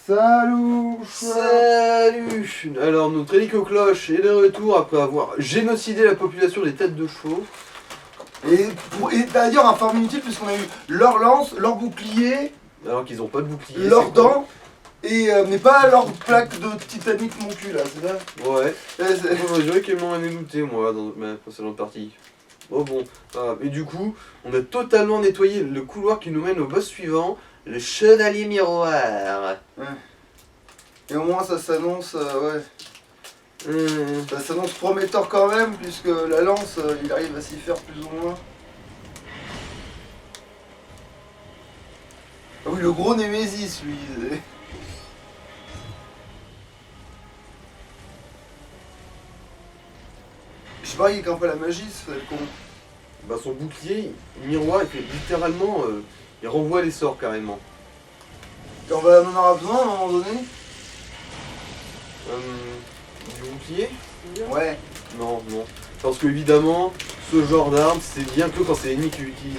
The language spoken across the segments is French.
Salut. Salut. Alors notre hélico cloche est de retour après avoir génocidé la population des têtes de chevaux. Et d'ailleurs, informe inutile, puisqu'on a eu leur lance, leur bouclier, Alors qu'ils ont pas de bouclier. leurs dents, et mais pas leur plaque de Titanic mon cul là, c'est ça? Ouais. C'est- Moi, je dirais qu'elle m'en avait douté moi dans ma précédente partie. Oh bon. Et du coup, on a totalement nettoyé le couloir qui nous mène au boss suivant, le chevalier miroir. Et au moins ça s'annonce, ouais. Ça s'annonce prometteur quand même, puisque la lance, il arrive à s'y faire plus ou moins. Ah oui, le gros Némésis, lui. Je sais pas, il est un peu la magie, ce con. Bah son bouclier miroir, il fait littéralement, il renvoie les sorts carrément. Et on en aura besoin à un moment donné. Du bouclier? Ouais. Non, non. Parce que évidemment, ce genre d'arme, c'est bien que quand c'est l'ennemi qui l'utilise.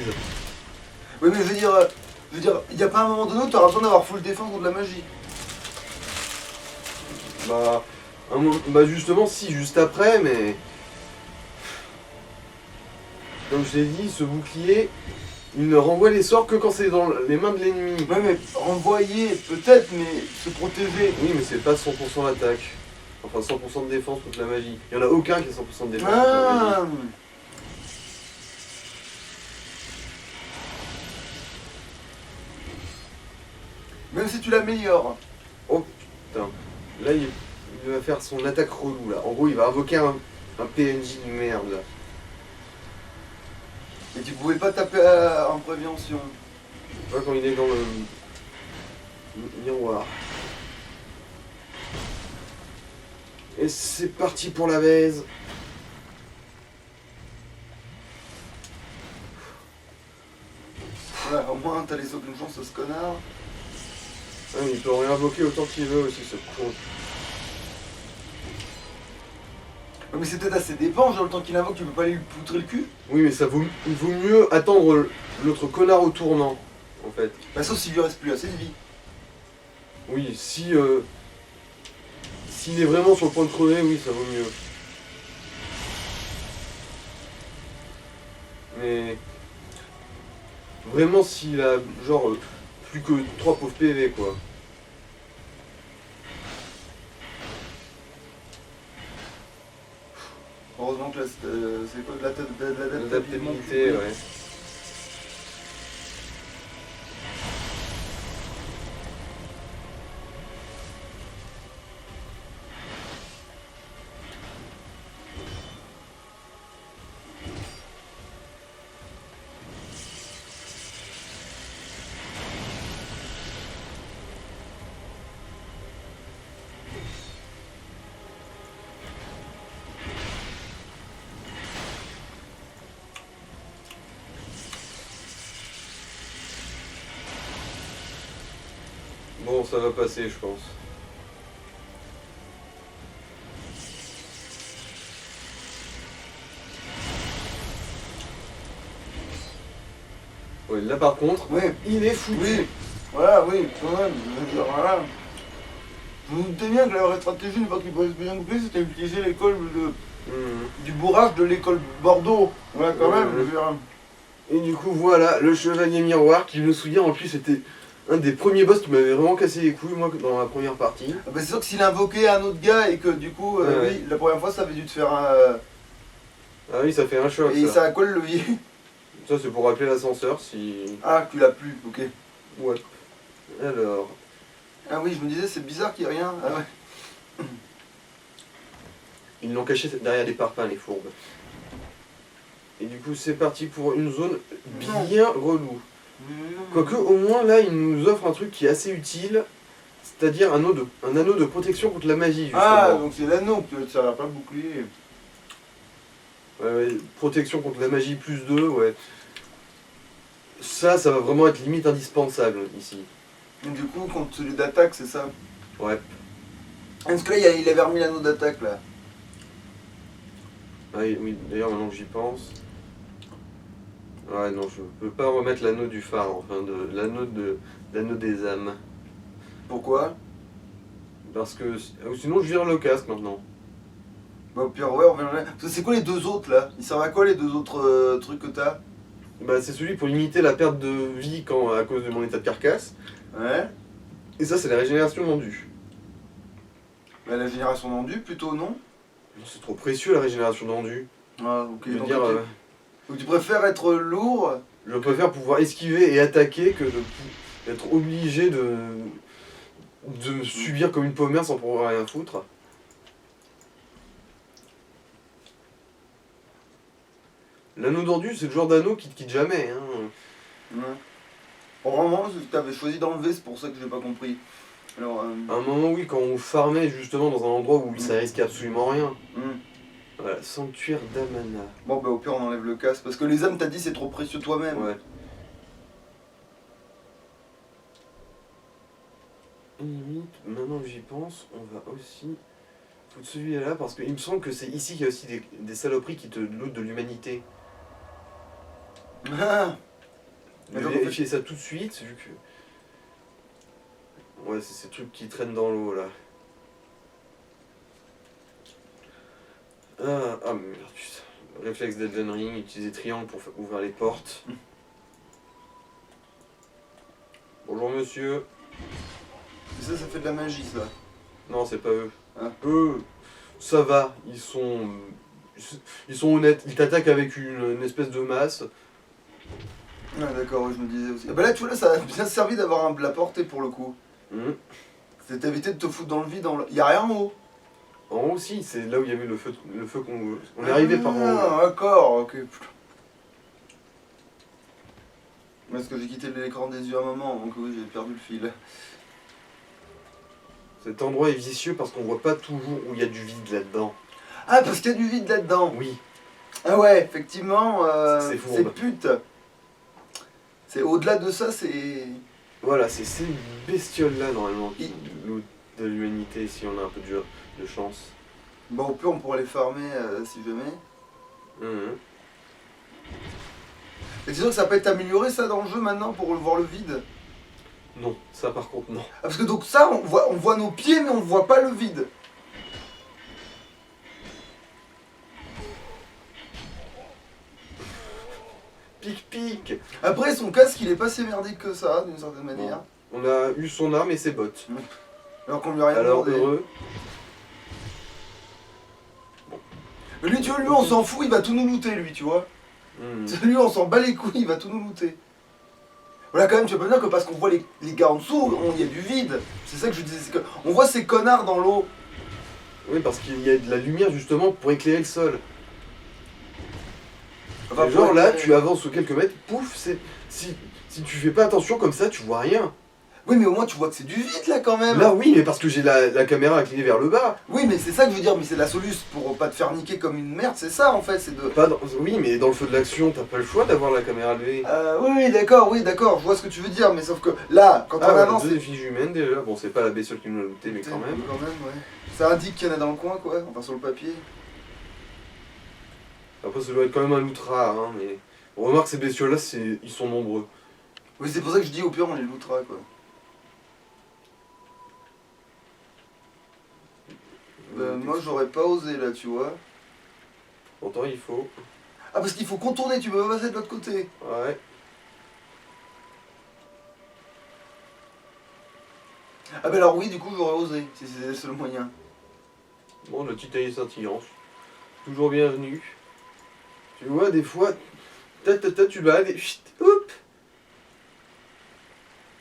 Oui, mais je veux dire, il y a pas un moment donné où tu auras besoin d'avoir full défense contre la magie. Bah justement, si, juste après, mais... Comme je t'ai dit, ce bouclier, il ne renvoie les sorts que quand c'est dans les mains de l'ennemi. Ouais, mais renvoyer, peut-être, mais se protéger. Oui, mais c'est pas 100% l'attaque. Enfin, 100% de défense contre la magie. Il y en a aucun qui est 100% de défense contre la magie. Ah. Même si tu l'améliores. Oh putain. Là, il va faire son attaque relou, là. En gros, il va invoquer un PNJ de merde, là. Et tu pouvais pas taper en prévention. Tu vois, quand il est dans le miroir. Et c'est parti pour la baise. Ouais, au moins t'as les aucune chance, ce connard. Ah, mais il peut en réinvoquer autant qu'il veut aussi, ce con. Ouais, mais c'est peut-être assez dépend, genre le temps qu'il invoque, tu peux pas lui poutrer le cul. Oui, mais il vaut mieux attendre l'autre connard au tournant, en fait. Bah, sauf s'il lui reste plus assez de vie. Oui, s'il est vraiment sur le point de crever, oui, ça vaut mieux. Mais vraiment, s'il a genre plus que 3 pauvres PV, quoi. Heureusement que là, c'est quoi de L'adaptabilité, ouais. Bon, ça va passer, je pense. Ouais, là par contre, Ouais. il est foutu. Oui, voilà, oui, quand même, je veux dire, voilà. Je me doutais bien que la vraie stratégie, une fois qu'il pourrait se bien couper, c'était utiliser l'école du bourrage de l'école Bordeaux. Ouais, quand même, je veux dire. Et du coup, voilà, le chevalier miroir, qui, je me souviens, en plus, était un des premiers boss qui m'avait vraiment cassé les couilles, moi, dans la première partie. Ah bah, c'est sûr que s'il invoquait un autre gars et que du coup, Ouais. oui, la première fois, ça avait dû te faire un. Ah oui, ça fait un choc, Et ça. ça a quoi le levier? Ça, c'est pour rappeler l'ascenseur, si... Ah, tu l'as plus, ok. Ouais. Alors... Ah oui, je me disais, c'est bizarre qu'il n'y ait rien. Ah ouais. Ils l'ont caché derrière des parpaings, les fourbes. Et du coup, c'est parti pour une zone bien relou. Quoique, au moins, là, il nous offre un truc qui est assez utile, c'est-à-dire un anneau de protection contre la magie, justement. Ah, donc c'est l'anneau que ça va pas le bouclier. Ouais, protection contre la magie plus 2, ouais. Ça va vraiment être limite indispensable, ici. Donc, du coup, contre celui d'attaque, c'est ça. Ouais. Parce que là, il avait remis l'anneau d'attaque, là. Ah oui, d'ailleurs, maintenant que j'y pense... Ouais, non, je peux pas remettre l'anneau du phare, enfin, l'anneau des âmes. Pourquoi? Parce que sinon je vire le casque maintenant. Bah au pire, ouais, on verra. Parce que c'est quoi les deux autres là? Ils servent à quoi les deux autres trucs que t'as? Bah c'est celui pour limiter la perte de vie à cause de mon état de carcasse. Ouais. Et ça c'est la régénération d'endu. Bah, la génération d'endu plutôt, non? C'est trop précieux la régénération d'endu. Ah, ok. Je veux Donc, dire, ok. Donc tu préfères être lourd? je préfère pouvoir esquiver et attaquer que d'être obligé de subir comme une paumère sans pouvoir rien foutre. L'anneau d'endu c'est le genre d'anneau qui te quitte jamais. Hein. Ouais. Pour vraiment, si t'avais choisi d'enlever, c'est pour ça que j'ai pas compris. Alors, À un moment oui quand on farmait justement dans un endroit où ça risquait absolument rien. Voilà, sanctuaire d'Amana. Bon bah au pire on enlève le casque, parce que les âmes t'as dit c'est trop précieux toi-même. Ouais. Limite, maintenant que j'y pense, on va aussi foutre celui-là parce qu'il me semble que c'est ici qu'il y a aussi des saloperies qui te lootent de l'humanité. Ah. Je vais vérifier ça tout de suite vu que... Ouais, c'est ces trucs qui traînent dans l'eau là. Ah merde, putain. Réflexe d'Elden Ring, utiliser triangle pour ouvrir les portes. Bonjour monsieur. Ça fait de la magie ça. Non, c'est pas eux. Ah. Eux, ça va, ils sont honnêtes. Ils t'attaquent avec une espèce de masse. Ah d'accord, ouais, je me disais aussi. Ah bah là tu vois là ça a bien servi d'avoir la portée pour le coup. C'est évité de te foutre dans le vide. Y a rien en haut. En haut aussi, c'est là où il y avait le feu qu'on... On est arrivé par en haut. Ah d'accord, ok. Parce que j'ai quitté l'écran des yeux à un moment, donc oui j'ai perdu le fil. Cet endroit est vicieux parce qu'on voit pas toujours où il y a du vide là-dedans. Ah parce qu'il y a du vide là-dedans. Oui. Ah ouais, effectivement, C'est c'est fourbe. pute. C'est au-delà de ça, c'est... Voilà, c'est ces bestioles-là normalement qui lootent de l'humanité si on a un peu de chance. Bon au pire on pourrait les farmer si jamais. Et c'est sûr que ça peut être amélioré ça dans le jeu maintenant pour voir le vide. Non, ça par contre non. Ah, parce que donc ça, on voit nos pieds mais on voit pas le vide. Pic. Après son casque il est pas si merdique que ça d'une certaine manière. On a eu son arme et ses bottes. Alors qu'on lui a rien Alors demandé. heureux. Mais lui tu vois, lui on s'en fout, il va tout nous looter lui tu vois. Lui on s'en bat les couilles, il va tout nous looter. Voilà quand même tu vas pas dire que parce qu'on voit les gars en dessous, il y a du vide. C'est ça que je disais, c'est que on voit ces connards dans l'eau. Oui, parce qu'il y a de la lumière justement pour éclairer le sol. Enfin, Et genre là, tu avances aux quelques mètres, pouf, si tu fais pas attention comme ça, tu vois rien. Oui mais au moins tu vois que c'est du vide là quand même. Là oui, mais parce que j'ai la caméra inclinée vers le bas. Oui mais c'est ça que je veux dire, mais c'est la solution pour pas te faire niquer comme une merde, c'est ça en fait, c'est de... Oui, mais dans le feu de l'action, t'as pas le choix d'avoir la caméra levée. Oui d'accord, je vois ce que tu veux dire, mais sauf que là, quand on avance... Deux fiches humaines déjà, bon c'est pas la bestiole qui nous a looté, mais quand même. Ouais. Ça indique qu'il y en a dans le coin quoi, enfin sur le papier. Après ça doit être quand même un loot rare, hein, mais... On remarque ces bestioles là, ils sont nombreux. Oui c'est pour ça que je dis au pire on les lootera quoi. Moi j'aurais pas osé là tu vois. Pourtant il faut. Ah parce qu'il faut contourner, tu peux pas passer de l'autre côté. Ouais. Ah bah alors oui du coup j'aurais osé, si c'est le seul moyen. Bon, le titaille scintillance. Toujours bienvenu. Tu vois, des fois, tu balades et chut, oups.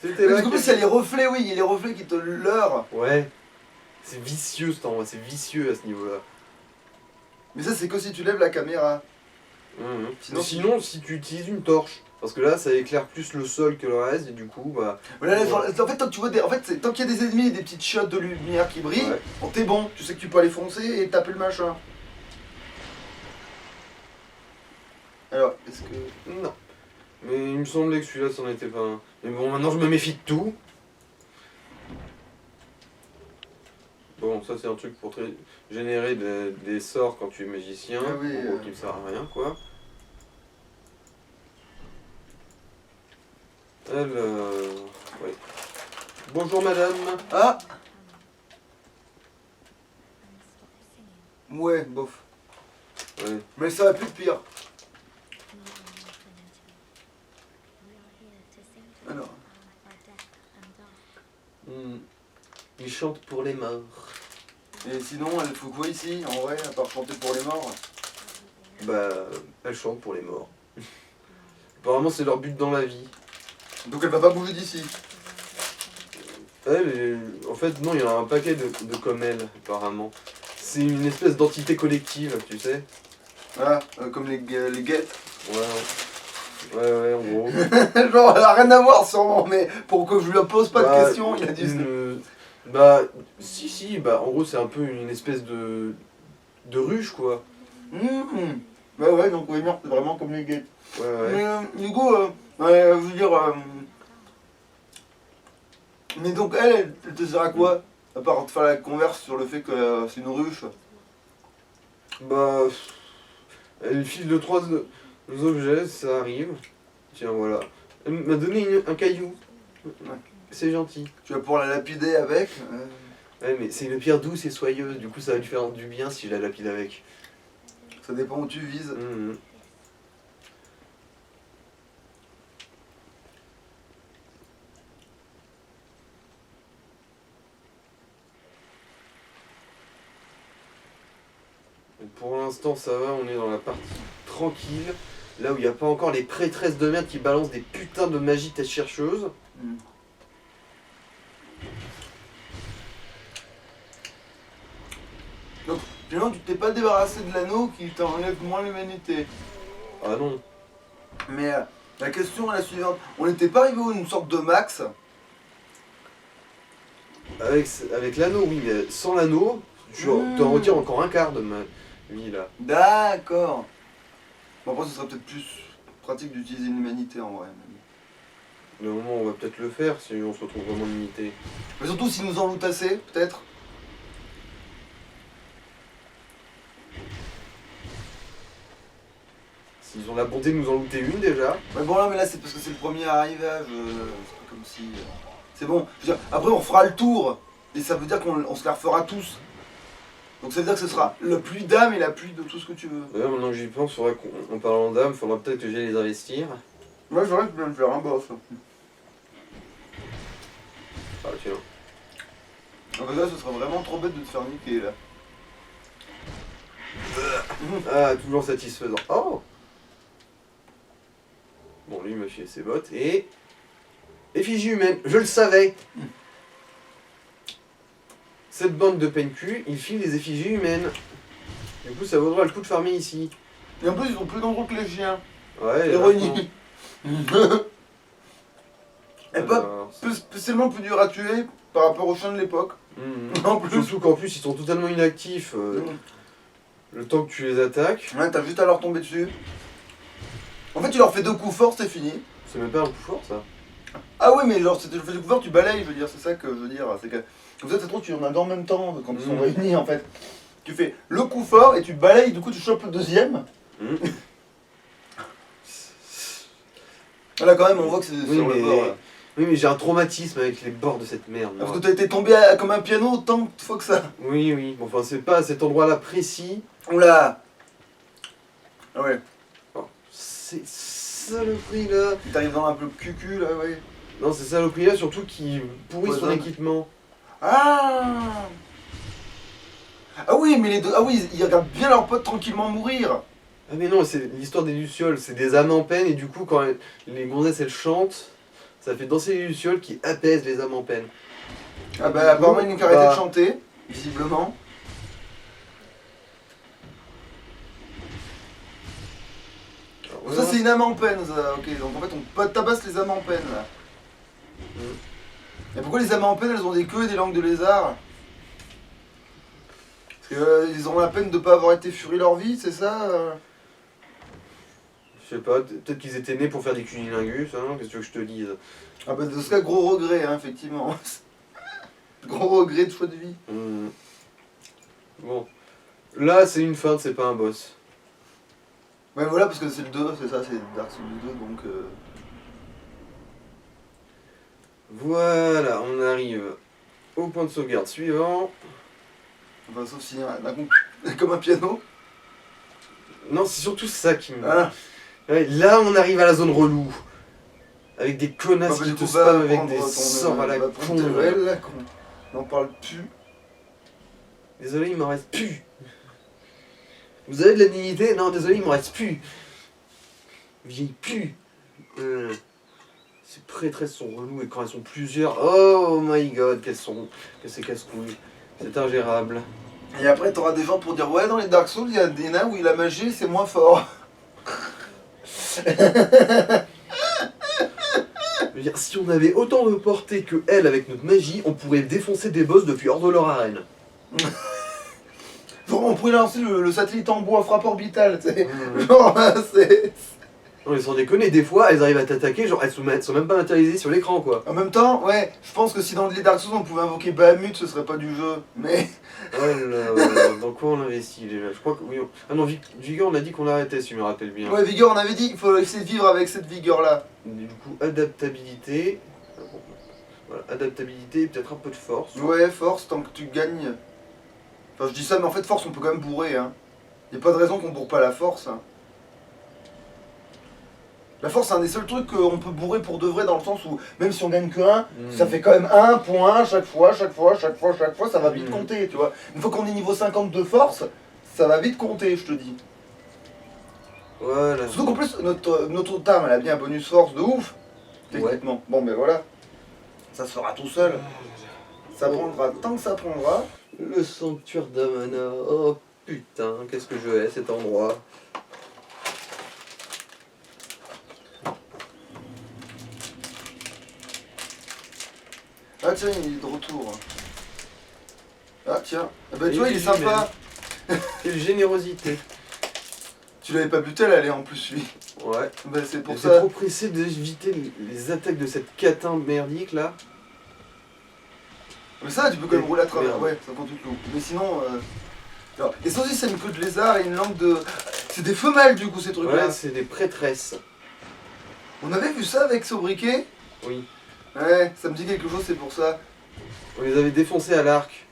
C'était là. Parce qu'en plus il y a les reflets, oui, il y a les reflets qui te leurrent. Ouais. C'est vicieux cet endroit, c'est vicieux à ce niveau-là. Mais ça c'est que si tu lèves la caméra. Sinon, si tu utilises une torche, parce que là ça éclaire plus le sol que le reste et du coup bah... Voilà, en fait tant que tu vois tant qu'il y a des ennemis et des petites chiottes de lumière qui brillent, Ouais. bon, t'es bon, tu sais que tu peux aller foncer et taper le machin. Alors, est-ce que... Non. Mais il me semblait que celui-là c'en était pas un. Mais bon, maintenant je me méfie de tout. Bon, ça c'est un truc pour générer des sorts quand tu es magicien, Ah oui, en gros, qui ne sert à rien quoi. Alors... Ouais. Bonjour madame. Ah Ouais, bof. Ouais. Mais ça va plus de pire. Alors, Hmm. Il chante pour les morts. et sinon, elle faut quoi ici, en vrai, à part chanter pour les morts? Bah, elle chante pour les morts. Apparemment, c'est leur but dans la vie. Donc elle va pas bouger d'ici. En fait, non, il y en a un paquet de comme elle, apparemment. C'est une espèce d'entité collective, tu sais. Voilà, comme les guettes. Ouais, en gros. Genre, elle a rien à voir sûrement, mais pour que je lui pose pas de questions, il a dit... Bah, si, bah, en gros, c'est un peu une espèce de ruche, quoi. Bah ouais, donc oui, merde, c'est vraiment comme les guettes. Ouais. Mais du coup, je veux dire... mais donc elle te sert à quoi? À part te faire la converse sur le fait que c'est une ruche. Bah, elle file de 3 objets, ça arrive. Tiens, voilà. Elle m'a donné un caillou. C'est gentil. Tu vas pouvoir la lapider avec. Ouais, mais c'est une pierre douce et soyeuse, du coup ça va lui faire du bien si je la lapide avec. Ça dépend où tu vises. Donc pour l'instant ça va, on est dans la partie tranquille, là où il n'y a pas encore les prêtresses de merde qui balancent des putains de magie tête chercheuse. Donc, finalement, tu t'es pas débarrassé de l'anneau qui t'enlève moins l'humanité. Ah non. Mais la question est la suivante. On n'était pas arrivé à une sorte de max? Avec l'anneau, oui, mais sans l'anneau, tu en retires encore un quart de ma vie là. D'accord. Bon, après, ce serait peut-être plus pratique d'utiliser l'humanité en vrai. Le moment où on va peut-être le faire si on se retrouve vraiment limité. Mais surtout s'ils nous en lootent assez, peut-être. S'ils ont la bonté de nous en looter une déjà. Mais bon là, c'est parce que c'est le premier arrivage. C'est pas comme si... c'est bon. Je veux dire, après, on fera le tour. Et ça veut dire qu'on se la refera tous. Donc ça veut dire que ce sera le plus d'âme et la pluie de tout ce que tu veux. D'ailleurs, maintenant que j'y pense, faudrait qu'en parlant d'âme, faudra peut-être que j'aille les investir. Moi, j'aurais bien me faire un boss. Ah tiens. Ah bah là, ce serait vraiment trop bête de te faire niquer là. Ah, toujours satisfaisant. Oh! Bon, lui, il m'a filé ses bottes et... Effigie humaine, je le savais! Cette bande de peine-cul, il file des effigies humaines. Du coup, ça vaudra le coup de farmer ici. Et en plus, ils sont plus nombreux que les chiens. Ouais, Ironie. Et pas alors, spécialement plus dur à tuer par rapport aux chiens de l'époque. En plus. Surtout qu'en plus, ils sont totalement inactifs. Le temps que tu les attaques. Ouais, t'as juste à leur tomber dessus. En fait, tu leur fais 2 coups forts, c'est fini. C'est même pas un coup fort, ça. Ah oui, mais genre, si tu fais 2 coups forts, tu balayes, je veux dire, c'est ça que je veux dire. C'est que, comme ça, c'est trop, tu en as deux en même temps quand ils sont réunis en fait. Tu fais le coup fort et tu balayes, du coup, tu chopes le deuxième. Là, quand même, on voit que c'est sur le bord. Là. Oui, mais j'ai un traumatisme avec les bords de cette merde. Parce que t'as été tombé comme un piano autant de fois que ça. Oui. Bon, enfin, c'est pas à cet endroit-là précis. Oula. Ah ouais. Oh, ces saloperies-là. Il t'arrive dans un peu cucu là, ouais. Non, ces saloperies-là, surtout qui pourrissent son équipement. Ah. Ah oui, mais les deux. Ah oui, ils regardent bien leurs potes tranquillement mourir. Ah mais non, c'est l'histoire des lucioles, c'est des âmes en peine et du coup quand les gonzesses elles chantent, ça fait danser les lucioles qui apaisent les âmes en peine. Ah bah apparemment ils n'ont qu'à arrêter de chanter, visiblement. Donc ça c'est une âme en peine, ça. Ok, donc en fait on tabasse les âmes en peine là. Et pourquoi les âmes en peine elles ont des queues et des langues de lézard? Parce qu'ils ont la peine de ne pas avoir été furis leur vie, c'est ça Je sais pas, peut-être qu'ils étaient nés pour faire des cunilingus, hein, qu'est-ce que tu veux que je te dise? Ah bah dans ce cas, gros regret, hein, effectivement. Gros regret de choix de vie. Bon. Là, c'est une feinte, c'est pas un boss. Ouais, voilà, parce que c'est le 2, c'est ça, c'est Dark Souls 2, donc... Voilà, on arrive au point de sauvegarde suivant. Enfin, sauf si d'un coup... Comme un piano. Non, c'est surtout ça qui me... Ah. Ouais, là, on arrive à la zone relou. Avec des connasses Bah, qui du te coup, va spamment avec prendre des ton, sorts à la va con. prendre tes ruelles, là, qu'on n'en parle plus. Désolé, il m'en reste plus. Vous avez de la dignité? Non, désolé, il m'en reste plus. Vieille plus. Ces prêtresses sont reloues et quand elles sont plusieurs, oh my god, qu'elles sont... que c'est casse-couilles. C'est ingérable. Et après, t'auras des gens pour dire ouais, dans les Dark Souls, il y a des nains où la magie c'est moins fort. Je veux dire, si on avait autant de portée que elle avec notre magie, on pourrait défoncer des boss depuis hors de leur arène. On pourrait lancer le satellite en bois frappe orbital, tu sais. Mmh. Genre, c'est. Non mais sans déconner, des fois elles arrivent à t'attaquer, genre elles sont même pas matérialisées sur l'écran quoi. En même temps, ouais, je pense que si dans les Dark Souls on pouvait invoquer Bahamut, ce serait pas du jeu. Mais. Oh là là, dans quoi on investit déjà? Je crois que oui. Ah non, Vigor on a dit qu'on l'arrêtait si je me rappelle bien. Ouais, vigueur, on avait dit qu'il faut essayer de vivre avec cette vigueur là. Du coup, adaptabilité. Voilà, adaptabilité et peut-être un peu de force. Ouais, force, tant que tu gagnes. Enfin, je dis ça, mais en fait, force, on peut quand même bourrer, hein. Y a pas de raison qu'on bourre pas la force, hein. La force, c'est un des seuls trucs qu'on peut bourrer pour de vrai, dans le sens où, même si on gagne que 1, ça fait quand même 1 point chaque fois, ça va vite compter, tu vois. Une fois qu'on est niveau 50 de force, ça va vite compter, je te dis. Voilà. Surtout qu'en plus, notre arme, elle a bien un bonus force de ouf, techniquement. Ouais. Bon, ben voilà, ça se fera tout seul. Ça prendra tant que ça prendra. Le sanctuaire d'Amana, oh putain, qu'est-ce que je hais cet endroit. Ah tiens, il est de retour. Ah tiens, ah bah tu vois, il est sympa. Quelle générosité. Tu l'avais pas buté à l'aller en plus, lui. Ouais. Bah c'est pour ça. J'étais trop pressé d'éviter les attaques de cette catin merdique là. Mais ça, tu peux quand même rouler à travers. Ouais, ça compte tout. Mais sinon... Et ça aussi, c'est une queue de lézard et une langue de... C'est des femelles du coup, ces trucs-là. Ouais, c'est des prêtresses. On avait vu ça avec Sobriquet? Oui. Ouais, ça me dit quelque chose, c'est pour ça. On les avait défoncés à l'arc.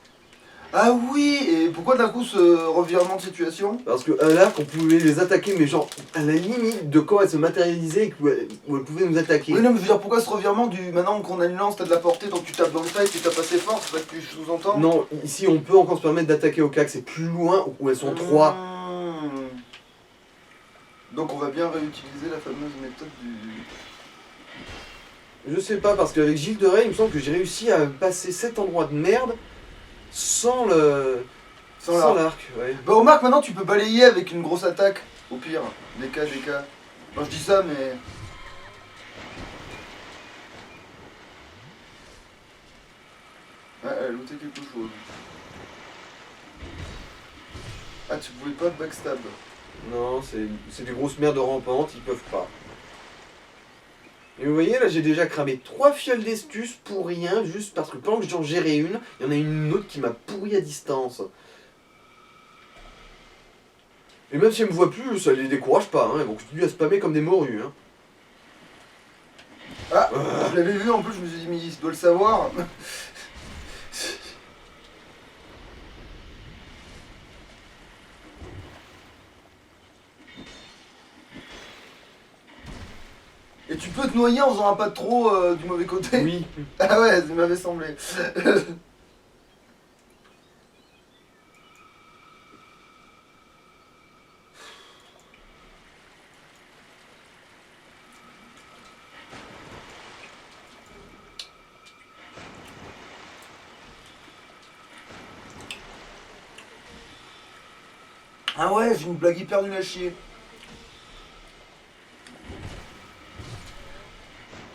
Ah oui, et pourquoi d'un coup ce revirement de situation? Parce qu'à l'arc, on pouvait les attaquer, mais genre à la limite de quand elles se matérialisaient et où elles pouvaient nous attaquer. Oui, non, mais je veux dire, pourquoi ce revirement du maintenant qu'on a une lance, t'as de la portée, donc tu tapes dans le tas et tu tapes assez fort, c'est ça que tu sous-entends? Non, ici on peut encore se permettre d'attaquer au cac, c'est plus loin où elles sont 3. Donc on va bien réutiliser la fameuse méthode du... Je sais pas, parce qu'avec Gilles de Rais, il me semble que j'ai réussi à passer cet endroit de merde sans l'arc. Ouais. Bah remarque, maintenant tu peux balayer avec une grosse attaque, au pire, des cas. Moi je dis ça, mais... Ouais, elle a looté quelque chose. Ah, tu pouvais pas backstab. Non, c'est des grosses merdes rampantes, ils peuvent pas. Et vous voyez, là j'ai déjà cramé 3 fioles d'estus pour rien, juste parce que pendant que j'en gérais une, il y en a une autre qui m'a pourri à distance. Et même si elles me voient plus, ça les décourage pas, hein, elles vont continuer à spammer comme des morues. Hein. Ah, je l'avais vu en plus, je me suis dit, mais il doit le savoir. Et tu peux te noyer en faisant un pas de trop du mauvais côté? Oui. Ah ouais, ça m'avait semblé. Ah ouais, j'ai une blague hyper nulle à chier.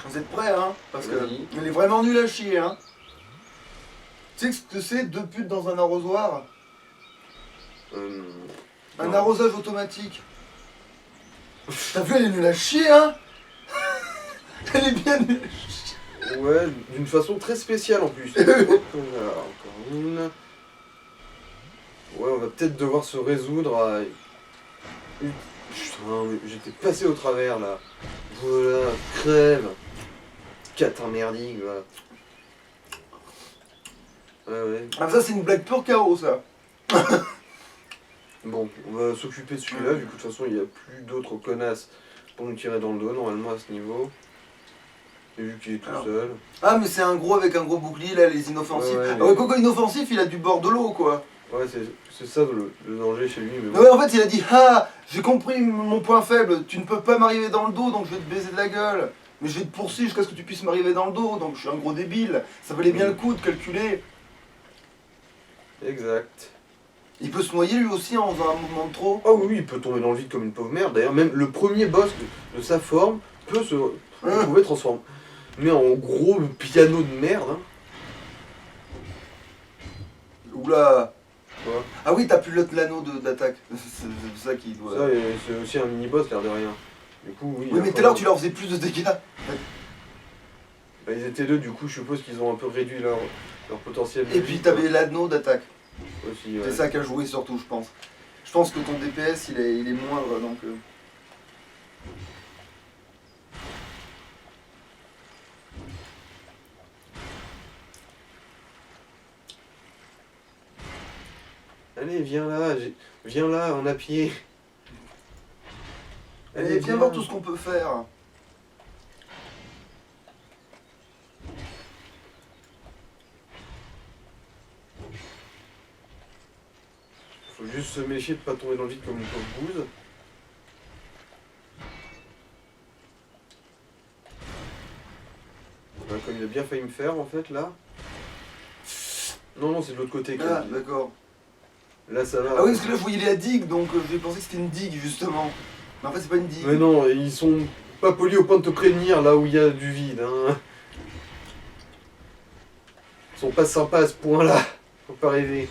Vous êtes prêts, hein? Parce que Oui. elle est vraiment nulle à chier, hein? Tu sais ce que c'est, 2 putes dans un arrosoir? Un non. arrosage automatique. T'as vu, elle est nulle à chier, hein? Elle est bien nulle à chier. Ouais, d'une façon très spéciale en plus. Hop, voilà, encore une. Ouais, on va peut-être devoir se résoudre à... Putain, mais j'étais passé au travers là. Voilà, crève. Catin merdique, voilà. Ouais. Ah ça c'est une blague pure chaos ça. Bon, on va s'occuper de celui-là, vu que de toute façon il n'y a plus d'autres connasses pour nous tirer dans le dos normalement à ce niveau. Et vu qu'il est tout Alors. seul. Ah, mais c'est un gros avec un gros bouclier, là, les inoffensifs. Ouais, Ah ouais, Coco inoffensif, il a du bord de l'eau, quoi. Ouais, c'est ça le danger chez lui. Mais bon. Ouais, en fait, il a dit, ah, j'ai compris mon point faible, tu ne peux pas m'arriver dans le dos, donc je vais te baiser de la gueule. Mais je vais te poursuivre jusqu'à ce que tu puisses m'arriver dans le dos, donc je suis un gros débile. Ça valait bien le coup de calculer. Exact. Il peut se noyer lui aussi en faisant un mouvement de trop. Oh oui, il peut tomber dans le vide comme une pauvre merde. D'ailleurs, même le premier boss de sa forme peut se trouver transformer. Mais en gros piano de merde. Hein. Oula. Quoi. Ah oui, t'as plus l'anneau d'attaque. C'est ça qui doit... Ça, c'est aussi un mini-boss, l'air de rien. Du coup, oui. Oui, mais tout à l'heure, tu leur faisais plus de dégâts. Bah, ils étaient deux, du coup, je suppose qu'ils ont un peu réduit leur potentiel. Et puis t'avais l'anneau d'attaque. Aussi, ouais. C'est ça qui a joué surtout, je pense. Je pense que ton DPS, il est moindre, donc... Allez, viens là, en à pied. Allez, viens voir tout ce qu'on peut faire. Faut juste se méfier de pas tomber dans le vide comme une pauvre bouse. Comme il a bien failli me faire en fait là. Non, c'est de l'autre côté. Ah, d'accord. Là ça va. Ah oui, parce que là je voyais la digue, donc j'ai pensé que c'était une digue justement. Mais en fait c'est pas une digue. Mais non, ils sont pas polis au point de te prévenir là où il y a du vide. Hein. Ils sont pas sympas à ce point là. Faut pas rêver.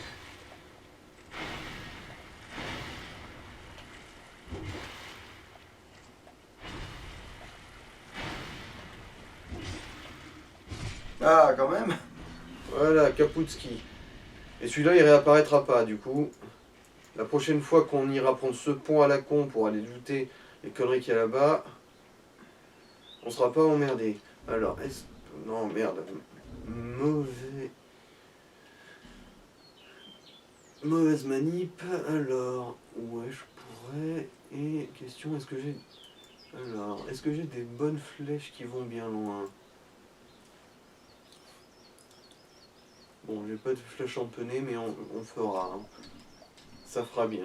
Ah, quand même. Voilà, Kaputski. Et celui-là il réapparaîtra pas du coup. La prochaine fois qu'on ira prendre ce pont à la con pour aller looter les conneries qu'il y a là-bas, on sera pas emmerdé. Alors, non, merde. Mauvaise manip. Alors, ouais, je pourrais... Et question, est-ce que j'ai... Alors, est-ce que j'ai des bonnes flèches qui vont bien loin? Bon, j'ai pas de flèches empennées, mais on fera. Hein. Ça fera bien.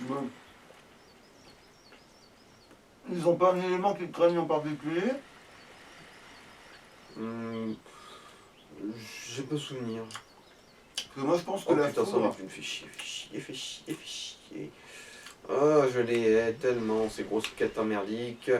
Bon. Ils ont pas un élément qui te craignent en particulier? J'ai pas souvenir. Parce que moi je pense que Oh la putain, ça foudre... me fait chier. Oh, je les hais tellement, ces grosses quêtes merdiques.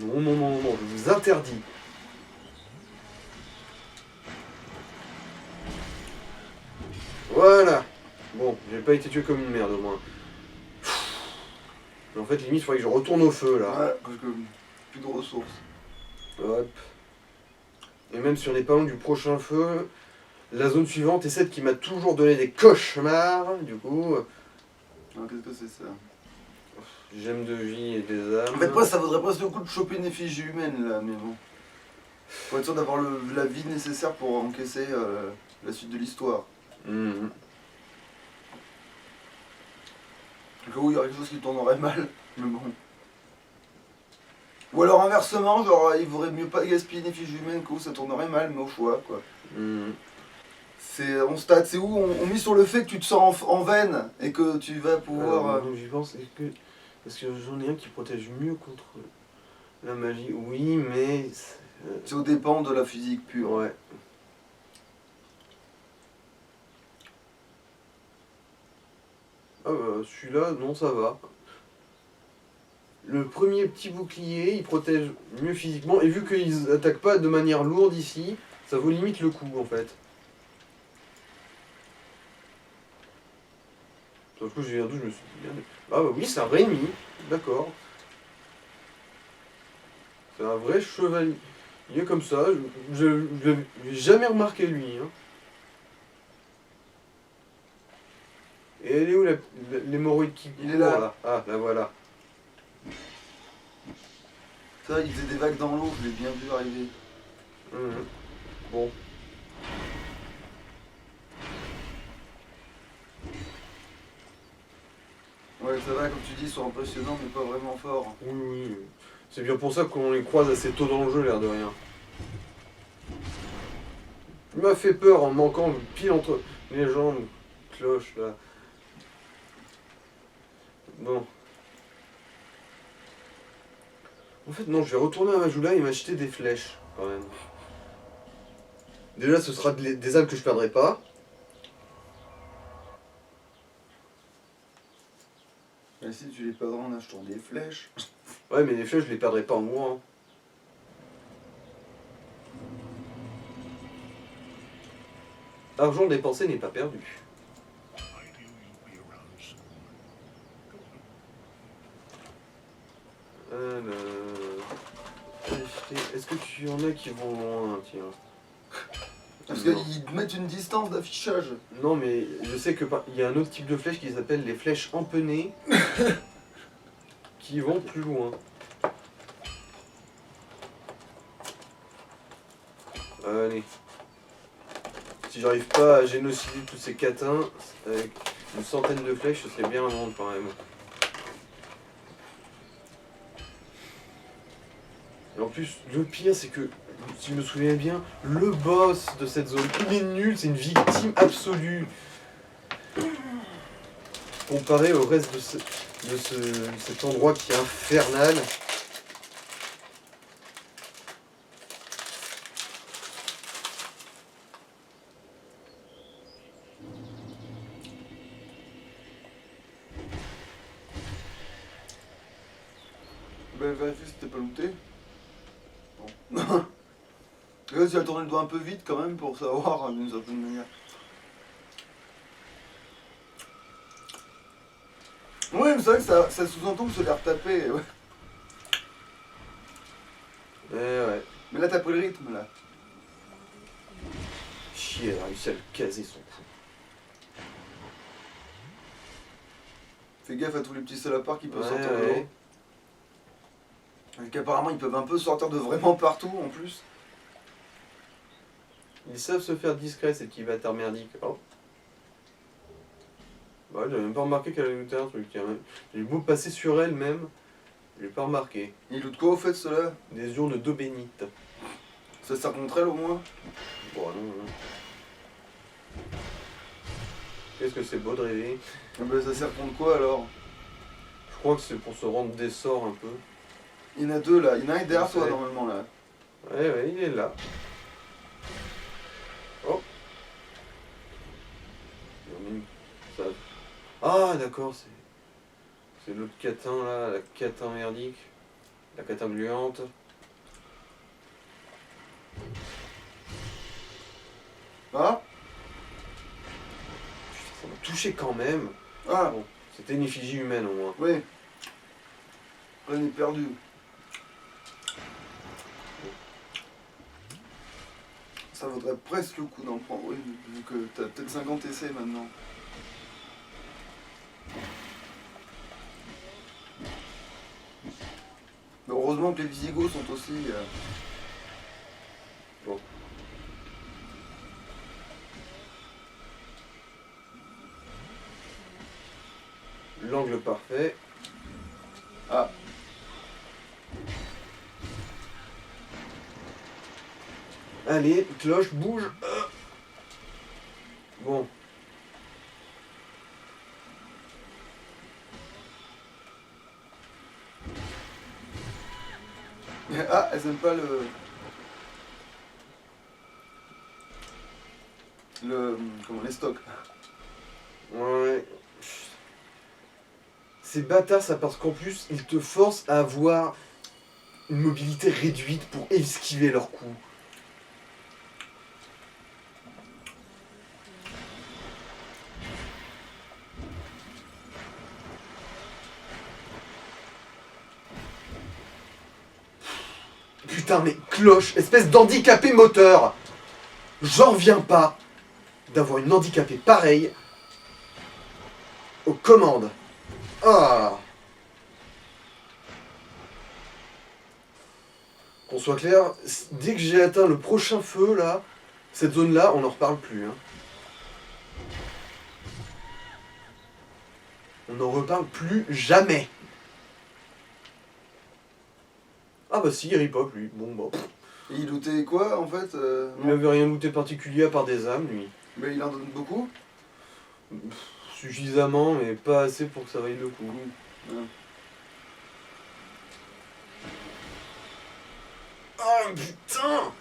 Non, je vous interdis. Voilà. Bon, j'ai pas été tué comme une merde au moins. Mais en fait, limite, il faudrait que je retourne au feu là. Ouais, parce que plus de ressources. Hop. Et même si on n'est pas loin du prochain feu, la zone suivante est celle qui m'a toujours donné des cauchemars. Du coup, Alors qu'est-ce que c'est ça? gemme de vie et des âmes. En fait, moi ça vaudrait presque le coup de choper une effigie humaine là, mais bon. Faut être sûr d'avoir la vie nécessaire pour encaisser la suite de l'histoire. Mhm. Au cas où il y aurait quelque chose qui tournerait mal, mais bon. Ou alors inversement, genre il vaudrait mieux pas gaspiller une effigie humaine qu'où ça tournerait mal, mais au choix quoi. Mhm. On state, c'est où on mise sur le fait que tu te sens en veine et que tu vas pouvoir. Alors, donc j'y pense, est-ce que j'en ai un qui protège mieux contre la magie? Oui, mais... C'est au dépend de la physique pure. Ouais. Ah bah celui-là, non ça va. Le premier petit bouclier, il protège mieux physiquement, et vu qu'ils attaquent pas de manière lourde ici, ça vaut limite le coup en fait. Sauf que j'ai un doute, je me suis dit, ah bah oui, c'est un vrai ennemi, d'accord. C'est un vrai chevalier comme ça. Je l'avais jamais remarqué lui. Hein. Et elle est où l'hémorroïde qui Il est court, là. Ah, là voilà. Ça, il faisait des vagues dans l'eau, je l'ai bien vu arriver. Mhm. Bon. Ouais, ça va, comme tu dis, ils sont impressionnants, mais pas vraiment forts. Oui, oui. C'est bien pour ça qu'on les croise assez tôt dans le jeu, l'air de rien. Il m'a fait peur en manquant pile entre les jambes. Cloche, là. Bon. En fait, non, je vais retourner à Majula et m'acheter des flèches, quand même. Déjà, ce sera des âmes que je perdrai pas. Et si tu les perdras en achetant des flèches. Ouais, mais les flèches, je les perdrai pas en mourant. Argent dépensé n'est pas perdu. Alors... Est-ce que tu en as qui vont loin, tiens? Parce Non. qu'ils mettent une distance d'affichage. Non, mais je sais que il y a un autre type de flèche qui s'appelle les flèches empennées qui vont plus loin. Allez. Si j'arrive pas à génocider tous ces catins avec une centaine de flèches, ce serait bien un monde quand même. Et en plus, le pire, c'est que, si je me souviens bien, le boss de cette zone, il est nul, c'est une victime absolue. Comparé au reste de cet endroit qui est infernal. Ben, vérifie si t'es pas looté. Bon. Là, tu as tourné le doigt un peu vite quand même pour savoir d'une certaine manière. Oui, mais c'est vrai que ça sous-entend que ça a l'air tapé. Ouais. Ouais. Mais là, t'as pris le rythme là. Chier, elle a réussi à le caser son coup. Fais gaffe à tous les petits salopards qui peuvent sortir de Ouais. l'eau. Et qu'apparemment, ils peuvent un peu sortir de vraiment partout en plus. Ils savent se faire discret, ces petits bâtards merdiques. Oh. Bah, j'avais même pas remarqué qu'elle avait looté un truc. J'ai beau passer sur elle même, j'ai pas remarqué. Ils lootent quoi au fait ceux-là? Des urnes d'eau bénite. Ça sert contre elle au moins? Bon, non. Qu'est-ce que c'est beau de rêver. Ah ben, ça sert contre quoi alors? Je crois que c'est pour se rendre des sorts un peu. Il y en a deux là, il y en a un derrière Je toi sais. normalement là. Ouais, il est là. Oh. Ça... Ah, d'accord, c'est l'autre catin là, la catin merdique. La catin gluante. Ah? Putain, ça m'a touché quand même. Ah, Bon, c'était une effigie humaine au moins. oui. On est perdu. Ça vaudrait presque le coup d'en prendre, oui, vu que t'as peut-être 50 essais maintenant. Mais heureusement que les Visigoths sont aussi... Bon. L'angle parfait. Ah, Allez, cloche, bouge. Bon. ah, elles aiment pas comment, les stocks. Ouais. Ces bâtards, ça parce qu'en plus, ils te forcent à avoir une mobilité réduite pour esquiver leurs coups. Putain, mais cloche, espèce d'handicapé moteur. J'en reviens pas d'avoir une handicapée pareille aux commandes. Ah. Qu'on soit clair, dès que j'ai atteint le prochain feu, là, cette zone-là, on n'en reparle plus. Hein. On n'en reparle plus jamais. Ah bah si, il ripop, lui. Bon bah... Et il lootait quoi en fait Il n'avait rien looté particulier à part des âmes, lui. Mais il en donne beaucoup. Suffisamment, mais pas assez pour que ça vaille le coup. Ouais. Oh putain!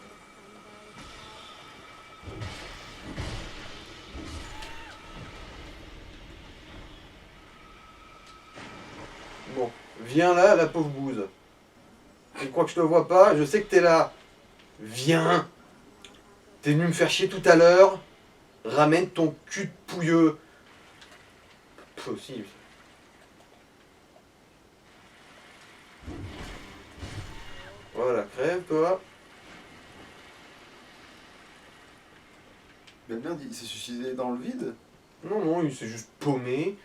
Bon, viens là, la pauvre bouse. Tu crois que je te vois pas? Je sais que t'es là. Viens! T'es venu me faire chier tout à l'heure. Ramène ton cul de pouilleux. Possible. Voilà, crève toi. Mais merde, il s'est suicidé dans le vide. Non, non, il s'est juste paumé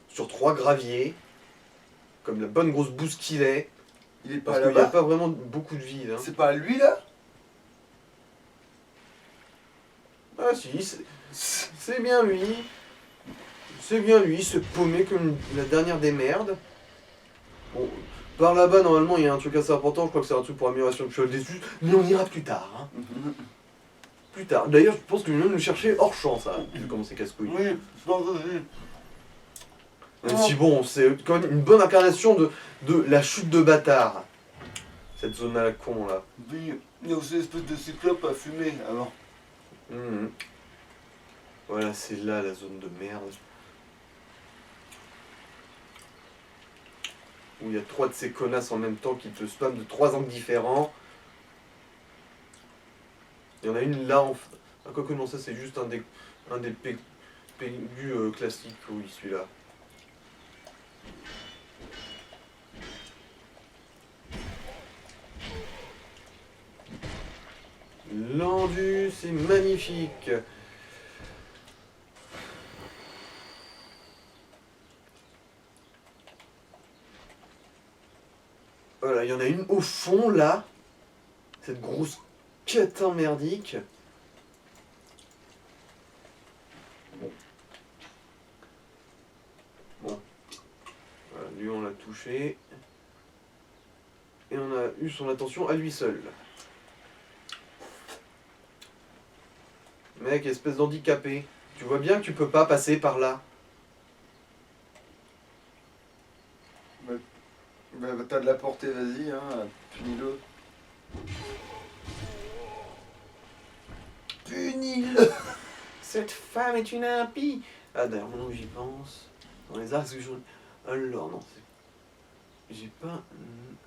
sur 3 graviers. Comme la bonne grosse bouse qu'il est. Il est pas Parce qu'il n'y a là-bas. pas vraiment beaucoup de vide. Hein. C'est pas lui là. Ah si, c'est bien lui. C'est bien lui, se paumer comme la dernière des merdes. Bon, par là-bas, normalement, il y a un truc assez important. Je crois que c'est un truc pour amélioration de cheval dessus. Mais on ira plus tard. Hein. Plus tard. D'ailleurs, je pense que je vais même le chercher hors champ, ça. Vu comment c'est casse-couille. Oui, je pense aussi. Même si bon, c'est quand même une bonne incarnation de la chute de bâtard. Cette zone à la con, là. Oui, il y a aussi l'espèce de cyclope à fumer avant. Mhm. Voilà, c'est là la zone de merde. Où il y a 3 de ces connasses en même temps qui te spamment de 3 angles différents. Il y en a une là, ah, quoique non, ça c'est juste un des pégus classiques, oui, celui-là. L'endu, c'est magnifique. Voilà, il y en a une au fond là. Cette grosse catin merdique. Bon. Voilà, lui on l'a touché. Et on a eu son attention à lui seul. Mec, espèce d'handicapé. Tu vois bien que tu peux pas passer par là. Bah, t'as de la portée, vas-y, hein, punis-le. Punis-le. Cette femme est une impie. Ah d'ailleurs, maintenant que j'y pense, dans les arcs que je... Alors non, c'est... J'ai pas...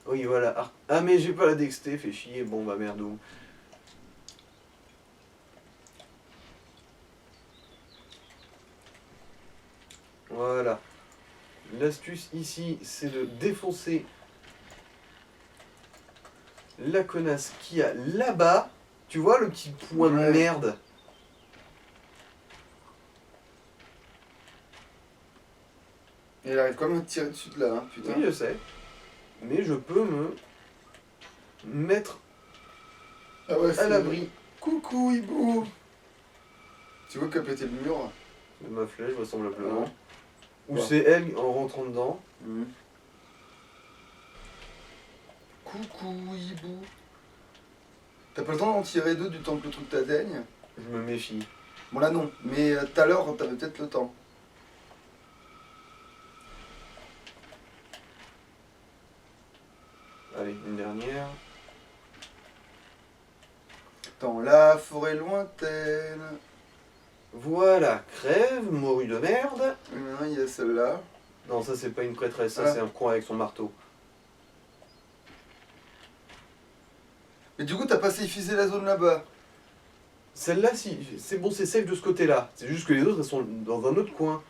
Oui voilà, ah mais j'ai pas la dexté, fait chier, bon bah merdou. Voilà. L'astuce ici, c'est de défoncer la connasse qu'il y a là-bas. Tu vois le petit point de Ouais. merde? Et il arrive quand même à tirer dessus de là, hein, putain. Oui, je sais. Mais je peux me mettre Ah ouais, à l'abri Coucou, hibou. Tu vois qu'a pété le mur. de ma flèche, vraisemblablement. Ouais. Ou Ouais. c'est elle en rentrant dedans. Coucou, hibou. T'as pas le temps d'en tirer deux du temps que le truc t'atteigne? Je me méfie. Bon là non, mais tout à l'heure t'avais peut-être le temps. Allez, une dernière. Dans la forêt lointaine. Voilà, crève, morue de merde. Et maintenant il y a celle-là. Non, ça c'est pas une prêtresse, ça Ah. c'est un con avec son marteau. Mais du coup t'as pas safeisé la zone là-bas. Celle-là, si, c'est bon, c'est safe de ce côté-là. C'est juste que les autres, elles sont dans un autre coin.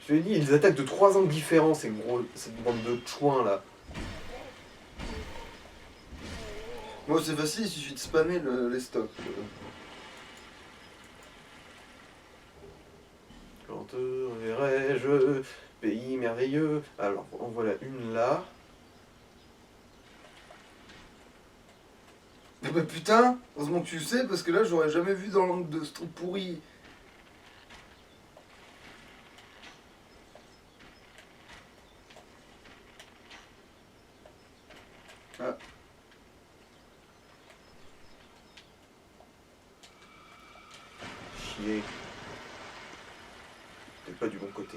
Je te l'ai dit, ils attaquent de 3 angles différents, cette bande de chouins là. Moi c'est facile, il suffit de spammer les stocks. Quand te verrai-je, pays merveilleux. Alors, en voilà une là. Mais bah putain, heureusement que tu le sais, parce que là j'aurais jamais vu dans l'angle de ce truc pourri. Ah. Chier. T'es pas du bon côté.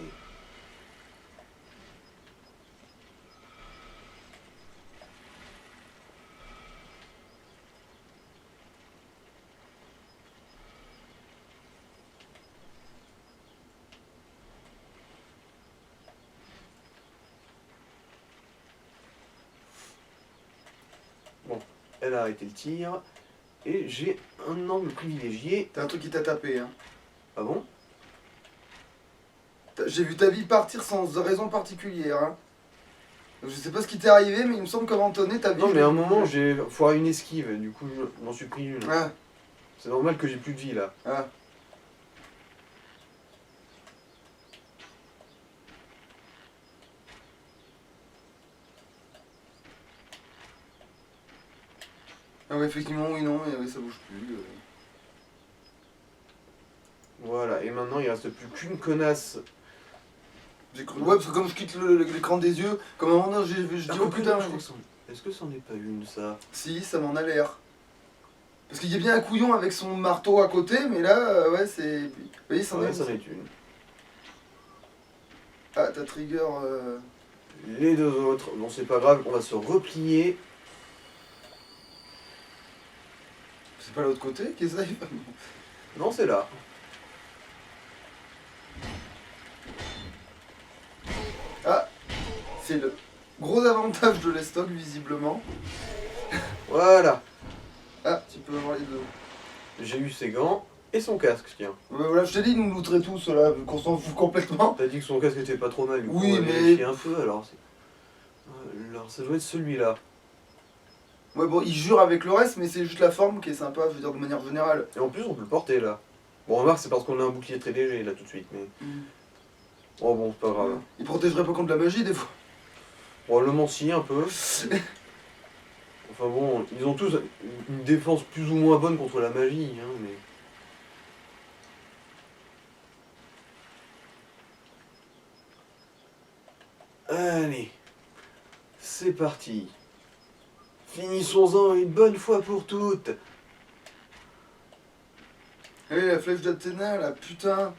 Bon, elle a arrêté le tir. Et j'ai un angle privilégié. T'as un truc qui t'a tapé, hein. Ah bon? J'ai vu ta vie partir sans raison particulière, hein. Je sais pas ce qui t'est arrivé, mais il me semble qu'avant de tonner, ta vie... Non, mais à un moment, j'ai foiré une esquive. Du coup, je m'en suis pris une. Ah, C'est normal que j'ai plus de vie là. ah. Ah ouais, effectivement, oui, non, mais oui, ça bouge plus. Voilà, et maintenant il reste plus qu'une connasse. J'ai cru... Ouais, parce que comme je quitte l'écran des yeux, comme à un moment donné, je dis oh putain... Est-ce que c'en est pas une ça? Si, ça m'en a l'air. Parce qu'il y a bien un couillon avec son marteau à côté, mais là, ouais, c'est... Vous voyez, c'en Ouais, est... c'en est une. Ah, t'as trigger... Les deux autres, bon c'est pas grave, on va se replier. C'est pas l'autre côté qui essaye. Non, c'est là. Ah, c'est le gros avantage de l'estoc, visiblement. Voilà. Ah, tu peux avoir les deux. J'ai eu ses gants et son casque, tiens. Voilà, je t'ai dit de nous lootrer tous, là, vu qu'on s'en fout complètement. T'as dit que son casque était pas trop mal, du coup, Oui, on va mais- vérifier un peu, alors. Alors ça doit être celui-là. Ouais, bon, il jure avec le reste, mais c'est juste la forme qui est sympa, je veux dire, de manière générale. Et en plus on peut le porter là. Bon remarque c'est parce qu'on a un bouclier très léger là tout de suite, mais... Oh bon, c'est pas grave. Il protégerait pas contre la magie, des fois. Probablement si, un peu. Enfin bon, ils ont tous une défense plus ou moins bonne contre la magie, hein, mais... Allez, c'est parti. Finissons-en une bonne fois pour toutes. Allez, la flèche d'Athéna, là, putain.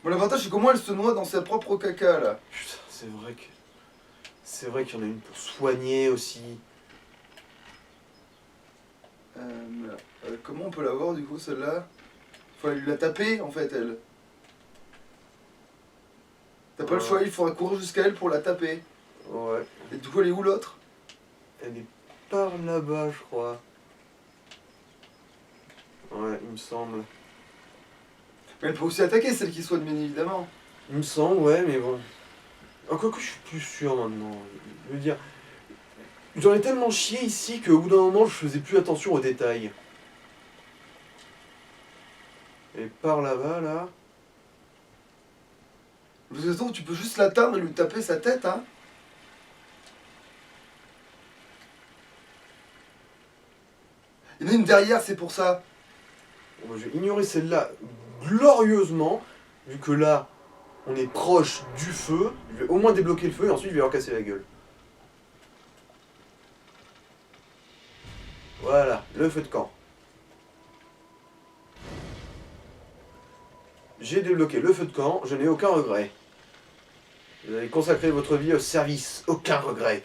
Bon, l'avantage, c'est qu'au moins, elle se noie dans sa propre caca, là. Putain, c'est vrai que... C'est vrai qu'il y en a une pour soigner aussi. Comment on peut la voir, du coup, celle-là? Faut aller la taper, en fait, elle. T'as pas le choix, il faudra courir jusqu'à elle pour la taper. Ouais. Et du coup, elle est où, l'autre? Elle est par là-bas, je crois. Ouais, il me semble. Mais elle peut aussi attaquer, celle qui soigne, bien évidemment. Il me semble, ouais, mais bon. Ah, quoi que je suis plus sûr maintenant. Je veux dire, j'en ai tellement chié ici qu'au bout d'un moment, je faisais plus attention aux détails. Et par là-bas, là... De toute façon, tu peux juste l'atteindre et lui taper sa tête, hein. Il y en a une derrière, c'est pour ça. Bon, je vais ignorer celle-là glorieusement, vu que là, on est proche du feu. Je vais au moins débloquer le feu et ensuite je vais leur casser la gueule. Voilà, le feu de camp. J'ai débloqué le feu de camp, je n'ai aucun regret. Vous avez consacré votre vie au service, aucun regret.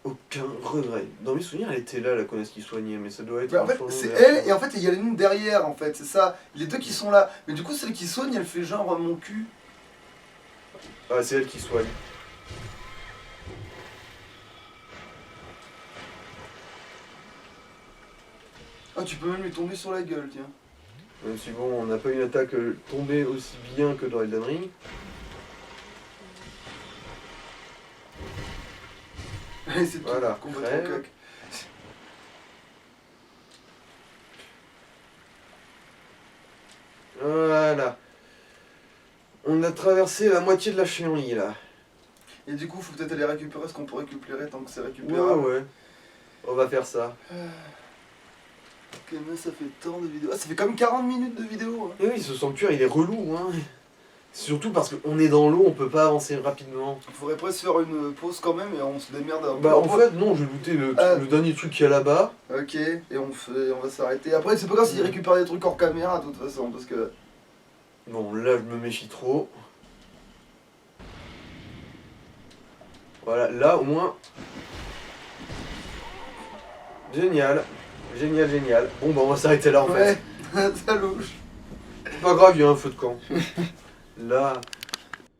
Aucun regret. Dans mes souvenirs, elle était là, la connasse qui soignait, mais ça doit être... Mais en un fait, changement c'est de elle, version. et en fait, il y a une derrière, en fait, c'est ça. Les deux qui sont là. Mais du coup, celle qui soigne, elle fait genre mon cul. Ah, c'est elle qui soigne. Ah, tu peux même lui tomber sur la gueule, tiens. Même si bon, on n'a pas une attaque tombée aussi bien que dans Elden Ring. Et c'est tout, Voilà, complètement crève. cac. Voilà. On a traversé la moitié de la chenille là. Et du coup, faut peut-être aller récupérer ce qu'on peut récupérer tant que c'est Ouais, récupérable. ouais. On va faire ça. Combien ça fait tant de vidéos? Ah, ça fait quand même 40 minutes de vidéo. Hein. Et oui, ce sanctuaire il est relou, hein. Surtout parce qu'on est dans l'eau, on peut pas avancer rapidement. Il faudrait presque faire une pause quand même et on se démerde un peu. Bah en fait, non, j'ai looté le dernier truc qu'il y a là-bas. Ok, et on va s'arrêter. Après, c'est pas grave s'il récupère des trucs hors caméra de toute façon, parce que... Bon, là, je me méfie trop. Voilà, là, au moins... Génial. Génial, génial. Bon, bah, on va s'arrêter là, en fait. Ouais, ça louche. C'est pas grave, il y a un feu de camp. Là...